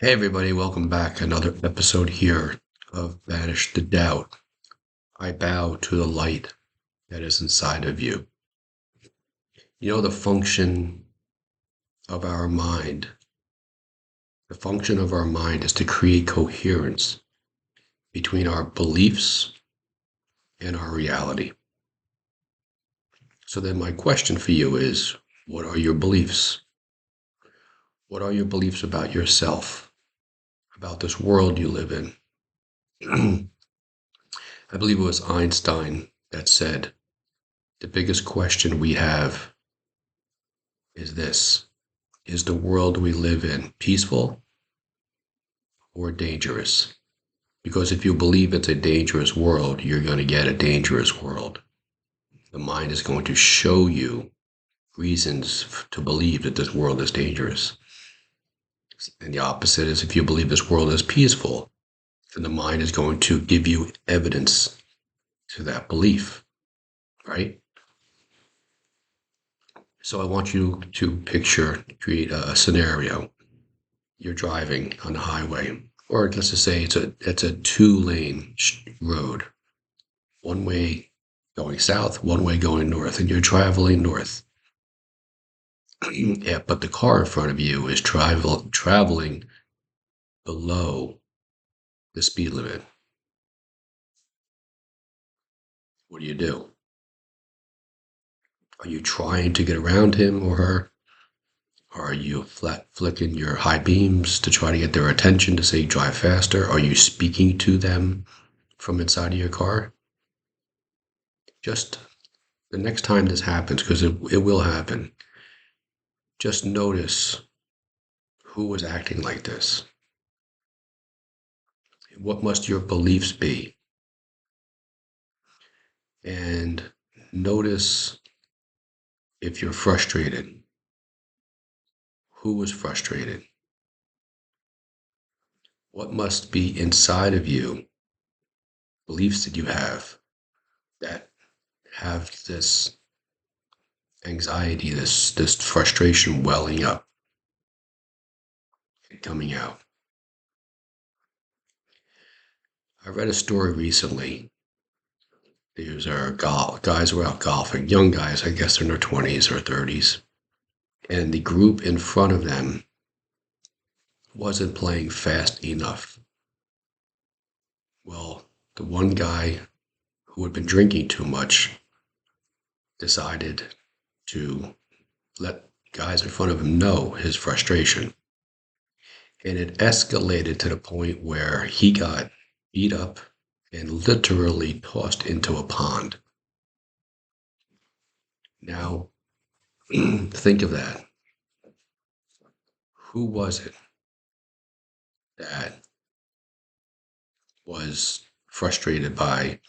Hey everybody, welcome back. Another episode here of Banish the Doubt. I bow to the light that is inside of you. You know the function of our mind. The function of our mind is to create coherence between our beliefs and our reality. So then my question for you is, what are your beliefs? What are your beliefs about yourself, about this world you live in? I believe it was Einstein that said, the biggest question we have is this: is the world we live in peaceful or dangerous? Because if you believe it's a dangerous world, you're going to get a dangerous world. The mind is going to show you reasons to believe that this world is dangerous. And the opposite is, if you believe this world is peaceful, then the mind is going to give you evidence to that belief, right? So I want you to create a scenario. You're driving on the highway, or let's just say it's a two-lane road, one way going south, one way going north, and you're traveling north. Yeah, but the car in front of you is traveling below the speed limit. What do you do? Are you trying to get around him or her? Are you flicking your high beams to try to get their attention to say drive faster? Are you speaking to them from inside of your car? Just the next time this happens, because it will happen, just notice who was acting like this. What must your beliefs be? And notice if you're frustrated. Who was frustrated? What must be inside of you, beliefs that you have that have this anxiety, this frustration welling up and coming out? I read a story recently. These are guys who are out golfing, young guys, I guess they're in their 20s or 30s. And the group in front of them wasn't playing fast enough. Well, the one guy who had been drinking too much decided to let guys in front of him know his frustration. And it escalated to the point where he got beat up and literally tossed into a pond. Now, think of that. Who was it that was frustrated by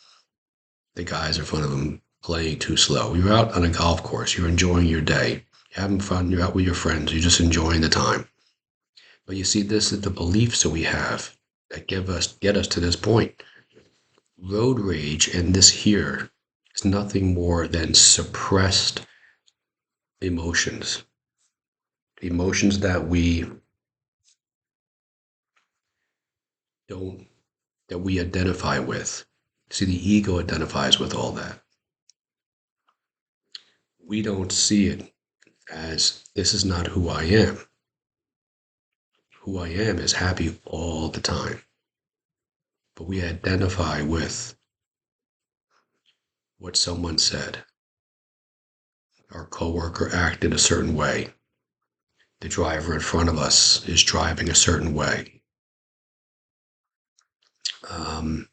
the guys in front of him playing too slow? You're out on a golf course, you're enjoying your day, you're having fun, you're out with your friends, you're just enjoying the time. But you see, this is the beliefs that we have that get us to this point. Road rage and this here is nothing more than suppressed emotions. Emotions that we don't that we identify with. See, the ego identifies with all that. We don't see it as, this is not who I am. Who I am is happy all the time. But we identify with what someone said. Our coworker acted a certain way. The driver in front of us is driving a certain way.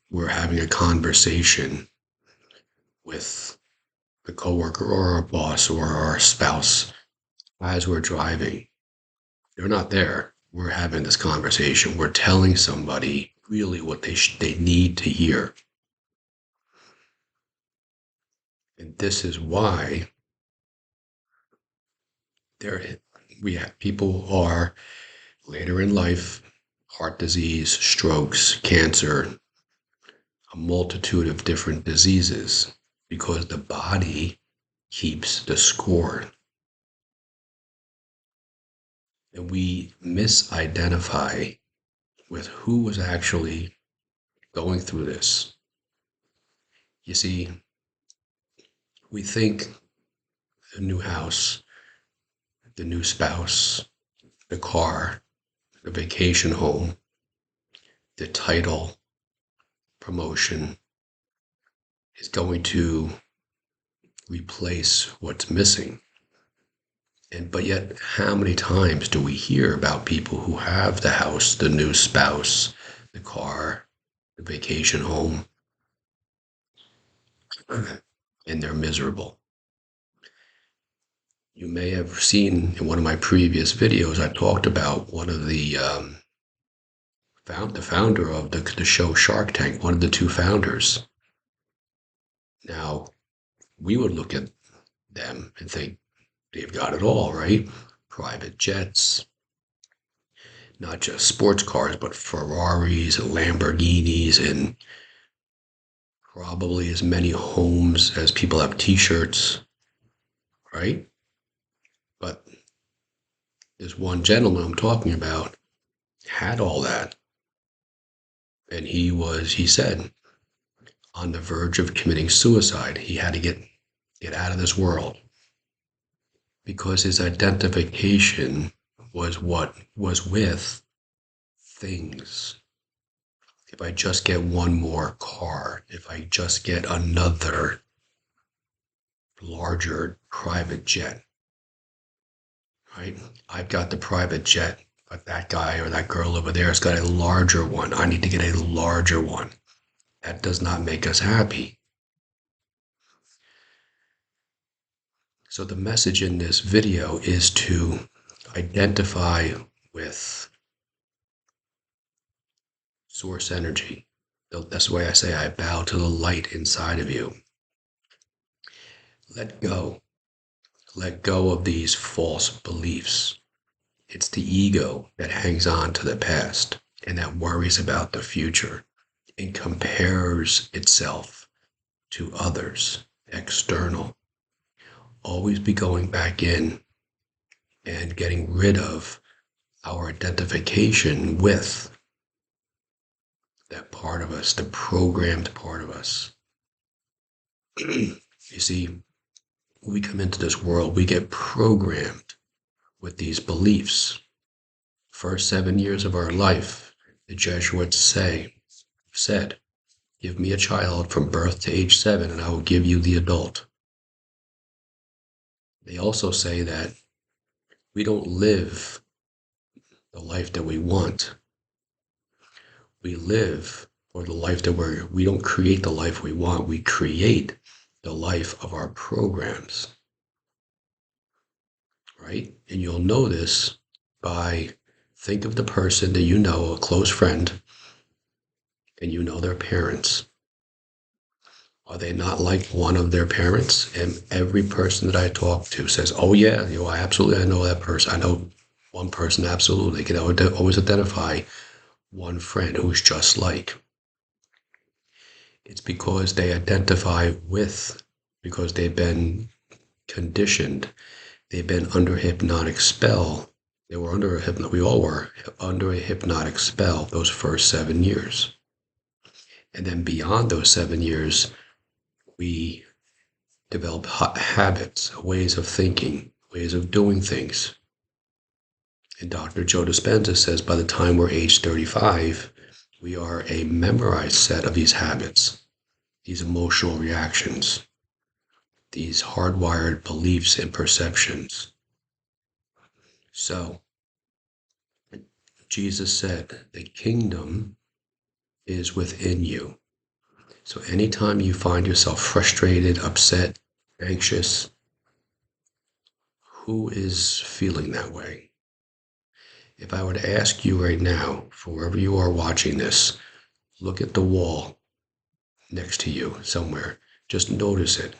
We're having a conversation with the coworker or our boss or our spouse as we're driving. They're not there. We're having this conversation. We're telling somebody really what they need to hear. And this is why there we have people who are later in life, heart disease, strokes, cancer, a multitude of different diseases, because the body keeps the score. And we misidentify with who was actually going through this. You see, we think the new house, the new spouse, the car, the vacation home, the title, promotion is going to replace what's missing. But yet, how many times do we hear about people who have the house, the new spouse, the car, the vacation home, and they're miserable? You may have seen in one of my previous videos, I talked about one of the founder of the show Shark Tank, one of the two founders. Now, we would look at them and think they've got it all, right? Private jets, not just sports cars, but Ferraris and Lamborghinis, and probably as many homes as people have t-shirts, right? But this one gentleman I'm talking about had all that. And he said, on the verge of committing suicide. He had to get out of this world because his identification was with things. If I just get one more car, if I just get another larger private jet, right? I've got the private jet, but that guy or that girl over there has got a larger one. I need to get a larger one. That does not make us happy. So the message in this video is to identify with source energy. That's the way I say I bow to the light inside of you. Let go. Let go of these false beliefs. It's the ego that hangs on to the past and that worries about the future and compares itself to others, external. Always be going back in and getting rid of our identification with that part of us, the programmed part of us. You see, when we come into this world, we get programmed with these beliefs. First 7 years of our life, the Jesuits said, give me a child from birth to age 7 and I will give you the adult. They also say that we don't live the life that we want. We live for the life that we don't create the life we want. We create the life of our programs, right? And you'll know this by think of the person that you know, a close friend, and you know their parents. Are they not like one of their parents? And every person that I talk to says, oh yeah, I know that person. I know one person, absolutely. They can always identify one friend who's just like. It's because they identify with, because they've been conditioned. They've been under hypnotic spell. We all were under a hypnotic spell those first 7 years. And then beyond those 7 years, we develop habits, ways of thinking, ways of doing things. And Dr. Joe Dispenza says by the time we're age 35, we are a memorized set of these habits, these emotional reactions, these hardwired beliefs and perceptions. So, Jesus said, the kingdom is within you. So anytime you find yourself frustrated, upset, anxious, who is feeling that way? If I were to ask you right now, for wherever you are watching this, look at the wall next to you somewhere. Just notice it.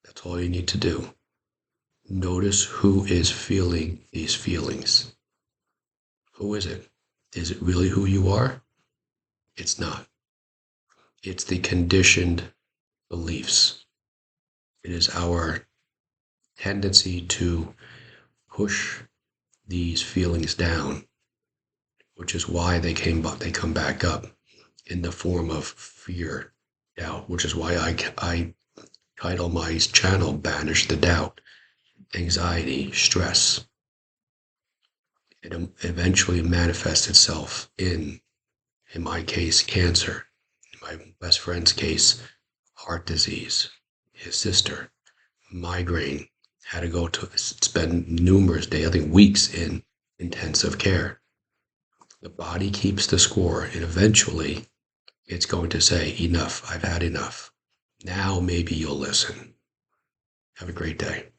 That's all you need to do. Notice who is feeling these feelings. Who is it? Is it really who you are? It's not. It's the conditioned beliefs. It is our tendency to push these feelings down which is why they come back up in the form of fear, doubt, which is why I title my channel Banish the Doubt, anxiety, stress. It eventually manifests itself in my case, cancer, in my best friend's case, heart disease, his sister, migraine, had to go to spend numerous days, I think weeks in intensive care. The body keeps the score, and eventually it's going to say, enough, I've had enough. Now maybe you'll listen. Have a great day.